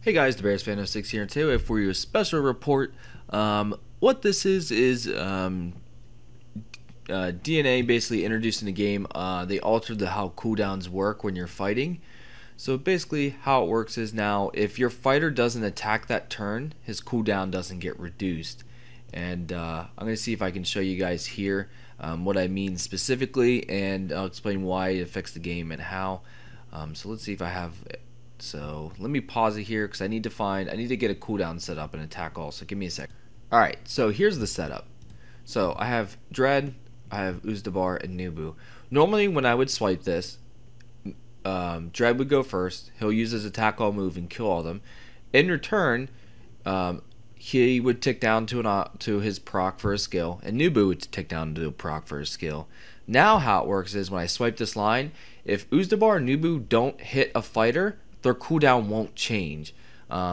Hey guys, the Bears Fan 06 here, and today we have for you a special report. What this is DNA basically introduced in the game. They altered how cooldowns work when you're fighting. So basically how it works is now if your fighter doesn't attack that turn, his cooldown doesn't get reduced. And I'm going to see if I can show you guys here what I mean specifically, and I'll explain why it affects the game and how. So let's see if I have it. So let me pause it here because I need to get a cooldown set up and attack all. So give me a sec. Alright, so here's the setup. So I have Dread, I have Uzdabar, and Nubu. Normally when I would swipe this, Dread would go first. He'll use his attack all move and kill all of them. In return, he would tick down to his proc for his skill, and Nubu would tick down to a proc for his skill. Now how it works is when I swipe this line, if Uzdabar and Nubu don't hit a fighter, their cooldown won't change.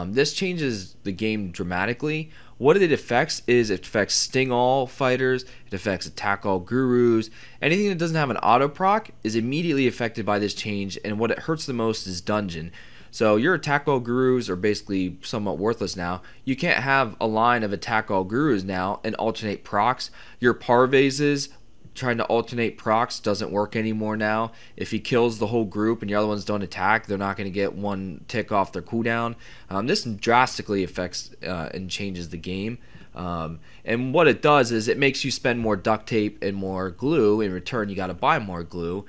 This changes the game dramatically. What it affects is it affects sting all fighters, it affects attack all gurus. Anything that doesn't have an auto proc is immediately affected by this change, and what it hurts the most is dungeon. So your attack all gurus are basically somewhat worthless now. You can't have a line of attack all gurus now and alternate procs. Your Parvezes trying to alternate procs doesn't work anymore now. If he kills the whole group and the other ones don't attack, they're not going to get one tick off their cooldown. This drastically affects and changes the game. And what it does is it makes you spend more duct tape and more glue. In return, you got to buy more glue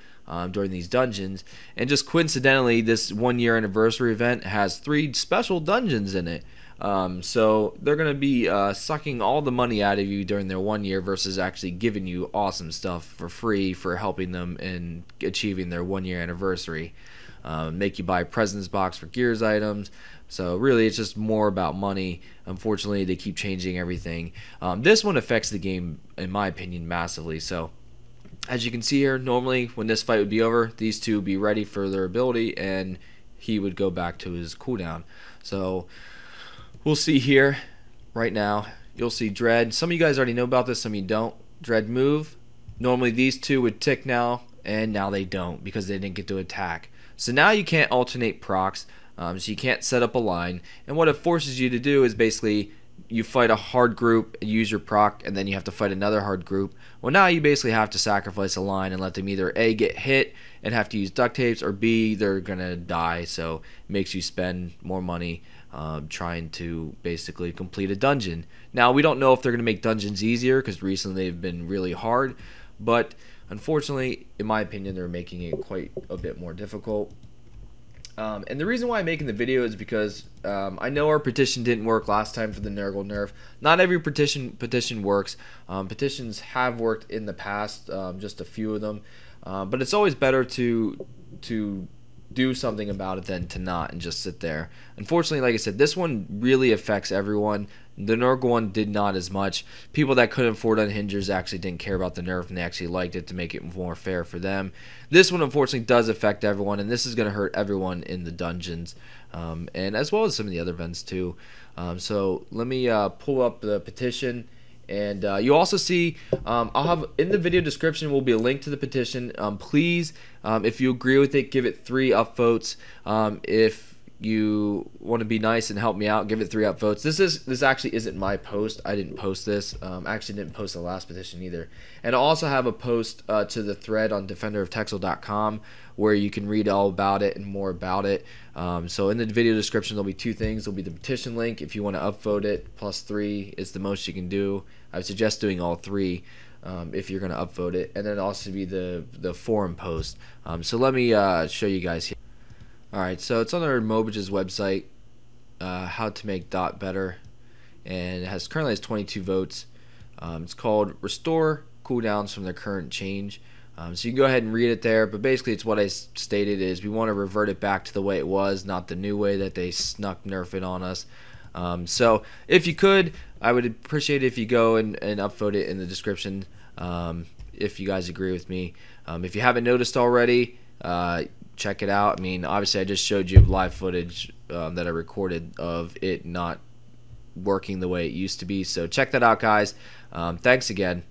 during these dungeons. And just coincidentally, this 1-year anniversary event has 3 special dungeons in it. So they're going to be sucking all the money out of you during their 1 year versus actually giving you awesome stuff for free for helping them in achieving their 1-year anniversary. Make you buy presents box for Gears items. So really it's just more about money. Unfortunately, they keep changing everything. This one affects the game, in my opinion, massively. So as you can see here, normally when this fight would be over, these two would be ready for their ability and he would go back to his cooldown. So we'll see here right now. You'll see Dread. Some of you guys already know about this, some of you don't. Dread move. Normally these two would tick now, and now they don't because they didn't get to attack. So now you can't alternate procs, so you can't set up a line. And what it forces you to do is basically you fight a hard group and use your proc, and then you have to fight another hard group. Well, now you basically have to sacrifice a line and let them either A, get hit and have to use duct tapes, or B, they're gonna die. So it makes you spend more money trying to basically complete a dungeon. Now we don't know if they're going to make dungeons easier because recently they've been really hard, but unfortunately, in my opinion, they're making it quite a bit more difficult. And the reason why I'm making the video is because I know our petition didn't work last time for the Nerf. Not every petition works. Petitions have worked in the past, just a few of them, but it's always better to do something about it than to not and just sit there. Unfortunately, like I said, this one really affects everyone. The Nerf one did not as much. People that couldn't afford unhingers actually didn't care about the Nerf, and they actually liked it to make it more fair for them. This one unfortunately does affect everyone, and this is going to hurt everyone in the dungeons, and as well as some of the other events too. So let me pull up the petition. And you also see, I'll have in the video description will be a link to the petition. Please, if you agree with it, give it 3 upvotes. If you want to be nice and help me out, give it 3 upvotes. This actually isn't my post. I didn't post this. I actually didn't post the last petition either. And I also have a post to the thread on defenderoftexel.com where you can read all about it and more about it. So in the video description there'll be 2 things. There'll be the petition link if you want to upvote it, plus 3 is the most you can do. I would suggest doing all 3 if you're going to upvote it, and then also be the forum post. So let me show you guys here. Alright, so it's on our Mobage's website, how to make DOT better, and it currently has 22 votes. It's called Restore Cooldowns from the Current Change. So you can go ahead and read it there, but basically it's what I stated is we want to revert it back to the way it was, not the new way that they snuck Nerf it on us. So if you could, I would appreciate it if you go and upvote it in the description if you guys agree with me. If you haven't noticed already, check it out. I mean, obviously I just showed you live footage that I recorded of it not working the way it used to be. So check that out, guys. Thanks again.